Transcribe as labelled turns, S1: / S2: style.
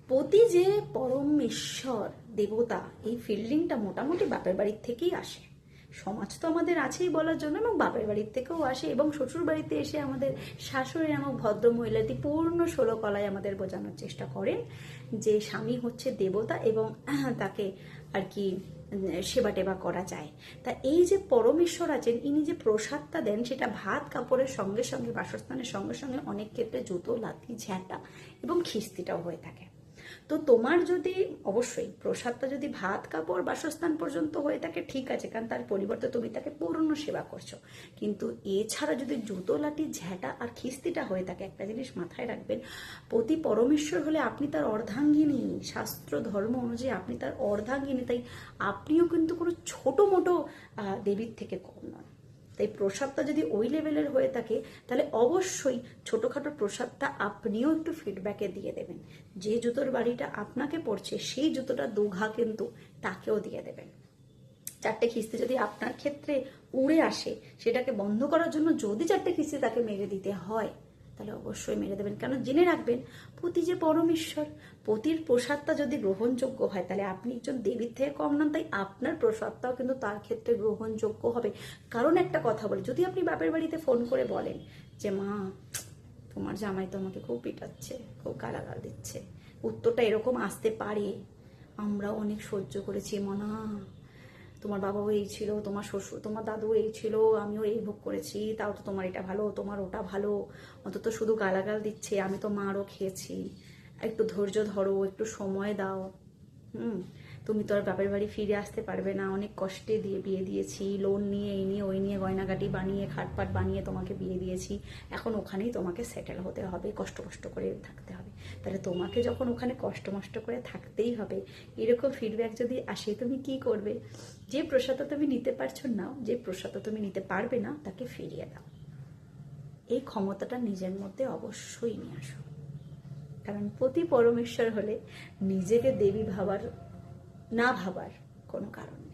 S1: পতি যে পরমেশ্বর দেবতা, এই ফিল্ডিংটা মোটামুটি বাপের বাড়ির থেকেই আসে। সমাজ তো আমাদের আছেই বলার জন্য, এবং বাপের বাড়ির থেকেও আসে, এবং শ্বশুর বাড়িতে এসে আমাদের শাশুড়ি নামক ভদ্র মহিলাটি পূর্ণ ষোলো কলায় আমাদের বোঝানোর চেষ্টা করেন যে স্বামী হচ্ছে দেবতা এবং তাকে আর কি সেবা টেবা করা যায়। তা এই যে পরমেশ্বর আছেন, ইনি যে প্রসাদটা দেন সেটা ভাত কাপড়ের সঙ্গে সঙ্গে, বাসস্থানের সঙ্গে সঙ্গে অনেক ক্ষেত্রে জুতো, লাঠি, ঝ্যাঁটা এবং খিস্তিটাও হয়ে থাকে। তো তোমার যদি অবশ্যই প্রসাদটা যদি ভাত কাপড় বাসস্থান পর্যন্ত হয়ে থাকে ঠিক আছে, কারণ তার পরিবর্তে তুমি তাকে পূর্ণ সেবা করছো। কিন্তু এছাড়া যদি জুতো, লাঠি, ঝ্যাঁটা আর খিস্তিটা হয়ে থাকে, একটা জিনিস মাথায় রাখবেন, পতি পরমেশ্বর হলে আপনি তার অর্ধাঙ্গিনী, শাস্ত্র ধর্ম অনুযায়ী আপনি তার অর্ধাঙ্গিনী। তাই আপনিও কিন্তু কোনো ছোট মোটো দেবীর থেকে কম নন। তাই প্রসাদটা যদি ওই লেভেলের হয়ে থাকে তাহলে অবশ্যই ছোটোখাটো প্রসাদটা আপনিও একটু ফিডব্যাকে দিয়ে দেবেন। যে জুতোর বাড়িটা আপনাকে পড়ছে সেই জুতোটা দুঘা কিন্তু তাকেও দিয়ে দেবেন। চারটে খিস্তি যদি আপনার ক্ষেত্রে উড়ে আসে, সেটাকে বন্ধ করার জন্য যদি চারটে খিস্তি তাকে মেরে দিতে হয় তাহলে অবশ্যই মেরে দেবেন। কেন জেনে রাখবেন, পতি যে পরমেশ্বর, পতির প্রসাদটা যদি গ্রহণযোগ্য হয় তাহলে আপনি একজন দেবীর থেকে কম নন। তাই আপনার প্রসাদটাও কিন্তু তার ক্ষেত্রে গ্রহণযোগ্য হবে। কারণ একটা কথা বলি, যদি আপনি বাপের বাড়িতে ফোন করে বলেন যে মা তোমার জামাই তো আমাকে খুব পিটাচ্ছে, খুব গালাগাল দিচ্ছে, উত্তরটা এরকম আসতে পারে, আমরাও অনেক সহ্য করেছি মনা, তোমার বাবাও এই ছিল, তোমার শ্বশুর, তোমার দাদু এই ছিল, আমিও এই ভোগ করেছি, তাও তো তোমার এটা ভালো, তোমার ওটা ভালো, অন্তত শুধু গালাগাল দিচ্ছে, আমি তো মারও খেয়েছি, একটু ধৈর্য ধরো, একটু সময় দাও। তুমি তো আর বাপের বাড়ি ফিরে আসতে পারবে না, অনেক কষ্টে দিয়ে বিয়ে দিয়েছি, লোন নিয়ে এই নিয়ে ওই নিয়ে গয়নাগাটি বানিয়ে খাটপাট বানিয়ে তোমাকে বিয়ে দিয়েছি, এখন ওখানেই তোমাকে সেটেল হতে হবে, কষ্ট কষ্ট করে থাকতে হবে। তাহলে তোমাকে যখন ওখানে কষ্ট মষ্ট করে থাকতেই হবে, এরকম ফিডব্যাক যদি আসে তুমি কি করবে? যে প্রসাদটা তুমি নিতে পারছো নাও, যে প্রসাদটা তুমি নিতে পারবে না তাকে ফিরিয়ে দাও। এই ক্ষমতাটা নিজের মধ্যে অবশ্যই নিয়ে আসো। কারণ পতি পরমেশ্বর হলে নিজেকে দেবী ভাবার না ভাবার কোনো কারণ নেই।